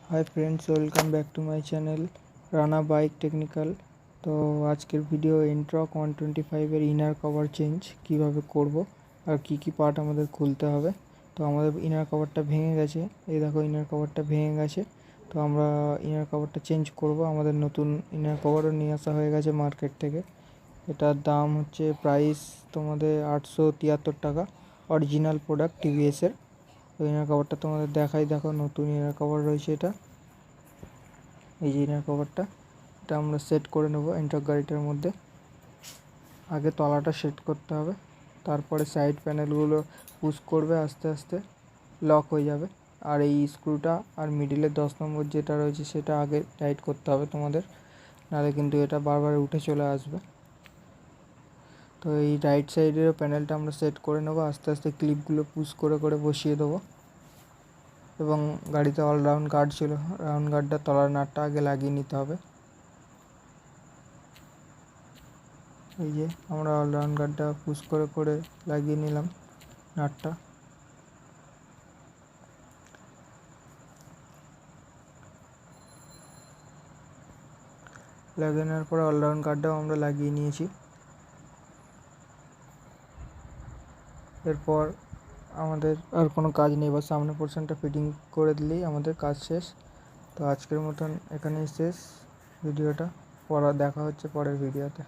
Hi friends, welcome back to my channel Rana bike technical. तो आजकेर video एंट्रक 125 एर इनार कवर चेंज किभाबे करब और की पार्ट आमादेर खुलते हबे। तो आमादेर इनार कवरटा भेंगे गेछे, এই देखो इनार कवरटा भेंगे गेछे। तो आमरा इनार कवरटा चेंज करब। आमादेर नतून इनार कवरও নিয়ে আসা হয়ে গেছে मार्केट থেকে। এটার দাম হচ্ছে প্রাইস তোমাদের 873 টাকা, অরিজিনাল প্রোডাক্ট টিভিএস এর। তো ইনার কভারটা তোমাদের দেখাই, দেখো নতুন ইনার কভার রয়েছে। এটা এই যে ইনার কভারটা, এটা আমরা সেট করে নেব এন্ট্রক গাড়িটার মধ্যে। আগে তলাটা সেট করতে হবে, তারপরে সাইড প্যানেলগুলো পুশ করবে, আস্তে আস্তে লক হয়ে যাবে। আর এই স্ক্রুটা আর মিডিলে 10 নম্বর যেটা রয়েছে সেটা আগে টাইট করতে হবে তোমাদের, নাহলে কিন্তু এটা বারবার উঠে চলে আসবে। তো এই রাইট সাইডের প্যানেলটা আমরা সেট করে নেব, আস্তে আস্তে ক্লিপগুলো পুশ করে করে বসিয়ে দেবো। এবং গাড়িতে অলরাউন্ড গার্ড ছিল, রাউন্ড গার্ডটা তলার নাটটা আগে লাগিয়ে নিতে হবে। এই যে আমরা অলরাউন্ড গার্ডটা পুশ করে করে লাগিয়ে নিলাম নাটটা। লাগিয়ে নেওয়ার পরে অলরাউন্ড গার্ডটাও আমরা লাগিয়ে নিয়েছি। এরপর আমাদের আর কোনো কাজ নেই, বা সামনের পোর্শনটা ফিটিং করে দিলেই আমাদের কাজ শেষ। তো আজকের মতন এখানেই শেষ ভিডিওটা, দেখা হচ্ছে পরের ভিডিওতে।